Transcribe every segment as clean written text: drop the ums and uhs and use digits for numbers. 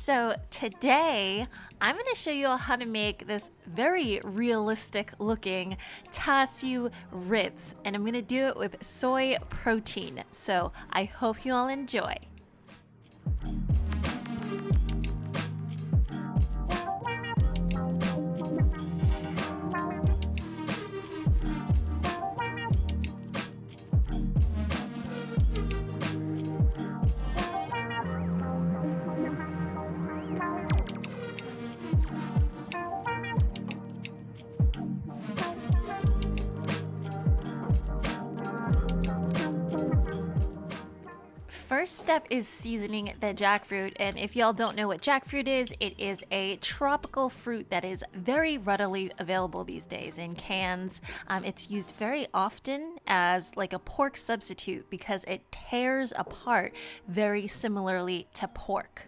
So today I'm going to show you how to make this very realistic looking Char Siu ribs, and I'm going to do it with soy protein. So I hope you all enjoy. First step is seasoning the jackfruit, and if y'all don't know what jackfruit is, it is a tropical fruit that is very readily available these days in cans. It's used very often as like a pork substitute because it tears apart very similarly to pork.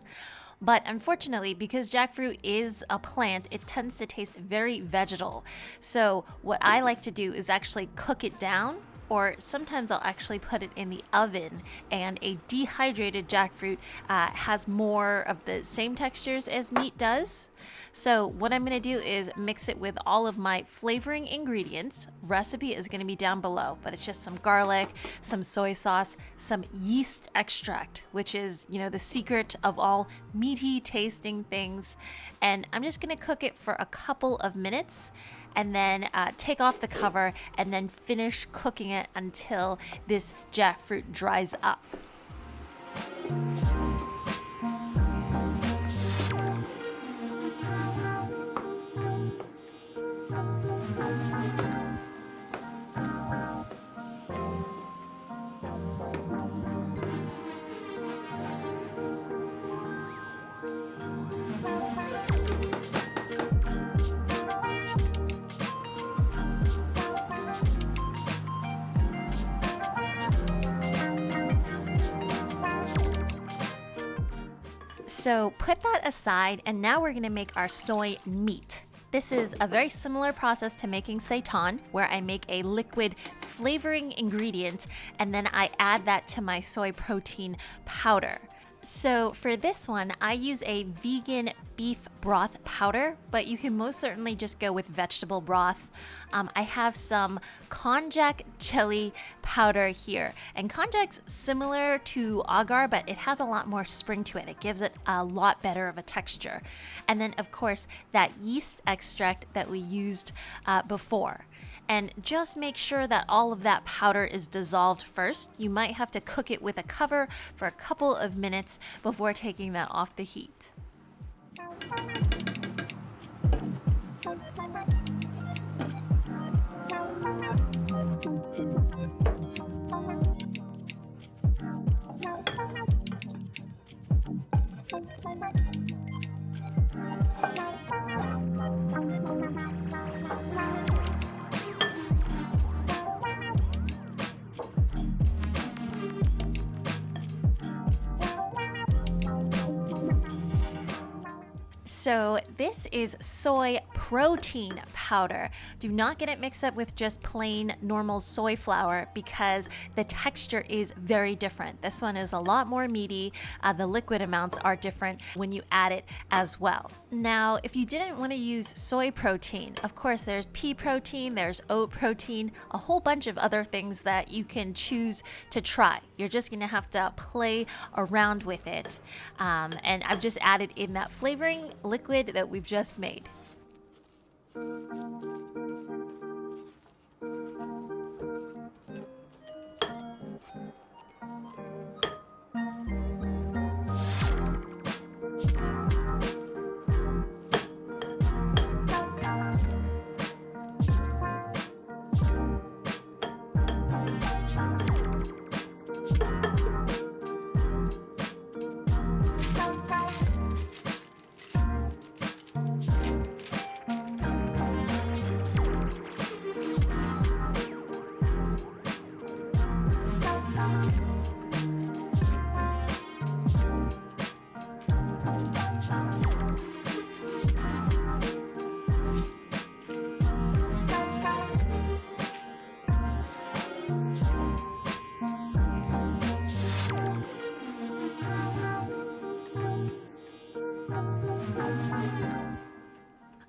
But unfortunately, because jackfruit is a plant, it tends to taste very vegetal. So what I like to do is actually cook it down, or sometimes I'll actually put it in the oven, and a dehydrated jackfruit has more of the same textures as meat does. So what I'm going to do is mix it with all of my flavoring ingredients. Recipe is going to be down below, but it's just some garlic, some soy sauce, some yeast extract, which is, the secret of all meaty tasting things. And I'm just going to cook it for a couple of minutes and then take off the cover and then finish cooking it until this jackfruit dries up. So put that aside, and now we're going to make our soy meat. This is a very similar process to making seitan, where I make a liquid flavoring ingredient and then I add that to my soy protein powder. So for this one, I use a vegan beef broth powder, but you can most certainly just go with vegetable broth. I have some konjac chili powder here, and konjac's similar to agar, but it has a lot more spring to it. It gives it a lot better of a texture. And then of course that yeast extract that we used before. And just make sure that all of that powder is dissolved first. You might have to cook it with a cover for a couple of minutes before taking that off the heat. So this is soy protein powder. Do not get it mixed up with just plain normal soy flour because the texture is very different. This one is a lot more meaty. The liquid amounts are different when you add it as well. Now, if you didn't want to use soy protein, of course there's pea protein, there's oat protein, a whole bunch of other things that you can choose to try. You're just going to have to play around with it. And I've just added in that flavoring liquid that we've just made.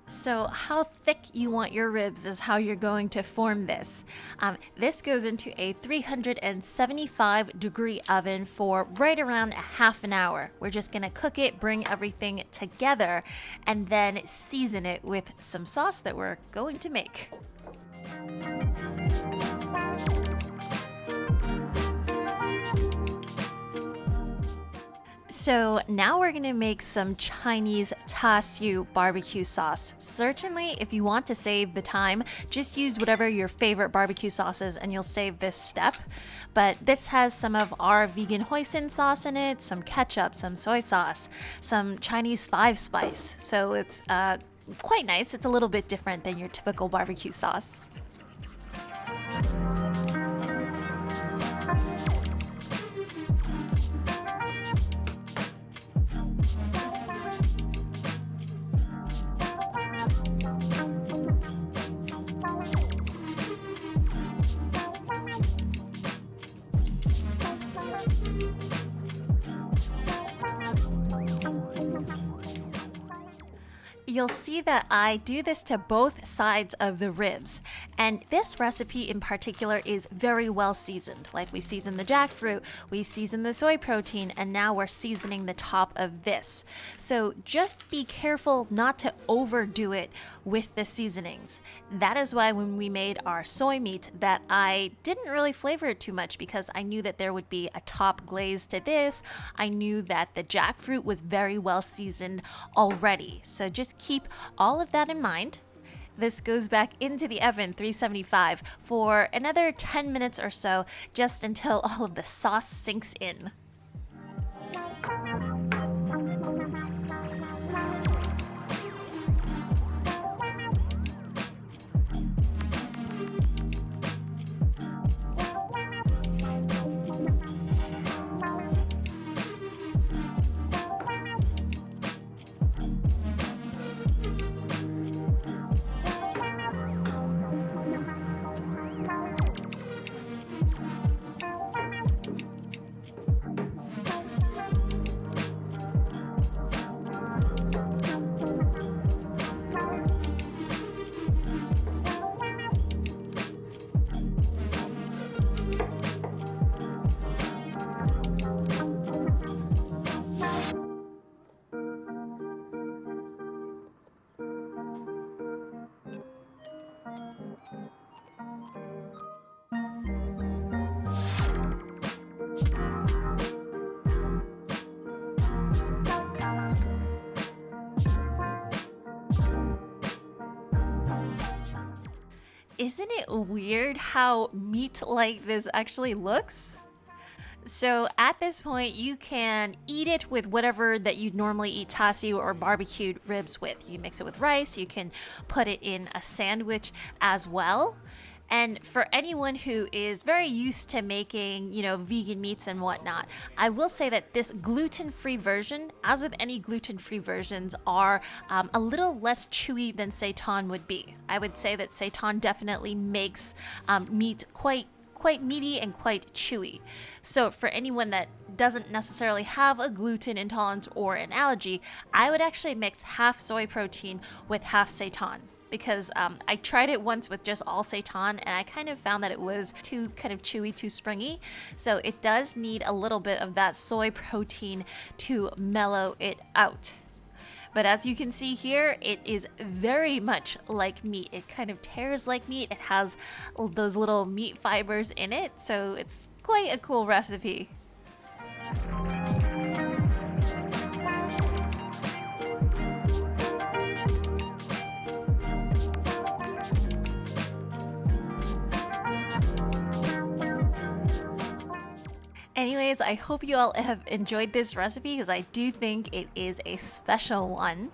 So how thick you want your ribs is how you're going to form this. This goes into a 375-degree oven for right around a half an hour. We're just gonna cook it, bring everything together, and then season it with some sauce that we're going to make. So now we're gonna make some Chinese Char Siu BBQ sauce. Certainly, if you want to save the time, just use whatever your favorite barbecue sauce is and you'll save this step. But this has some of our vegan hoisin sauce in it, some ketchup, some soy sauce, some Chinese 5-spice. So it's quite nice. It's a little bit different than your typical barbecue sauce. You'll see that I do this to both sides of the ribs, and this recipe in particular is very well seasoned. Like, we season the jackfruit, we season the soy protein, and now we're seasoning the top of this. So just be careful not to overdo it with the seasonings. That is why when we made our soy meat, that I didn't really flavor it too much, because I knew that there would be a top glaze to this. I knew that the jackfruit was very well seasoned already. So just keep all of that in mind. This goes back into the oven, 375, for another 10 minutes or so, just until all of the sauce sinks in. Isn't it weird how meat like this actually looks? So at this point, you can eat it with whatever that you'd normally eat char siu or barbecued ribs with. You mix it with rice, you can put it in a sandwich as well. And for anyone who is very used to making, vegan meats and whatnot, I will say that this gluten-free version, as with any gluten-free versions, are a little less chewy than seitan would be. I would say that seitan definitely makes meat quite meaty and quite chewy. So for anyone that doesn't necessarily have a gluten intolerance or an allergy, I would actually mix half soy protein with half seitan. Because I tried it once with just all seitan, and I kind of found that it was too kind of chewy, too springy. So it does need a little bit of that soy protein to mellow it out. But as you can see here, it is very much like meat. It kind of tears like meat. It has those little meat fibers in it, so it's quite a cool recipe. Anyways, I hope you all have enjoyed this recipe because I do think it is a special one.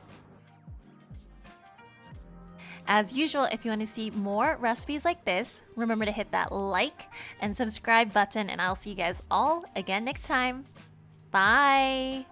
As usual, if you want to see more recipes like this, remember to hit that like and subscribe button, and I'll see you guys all again next time. Bye!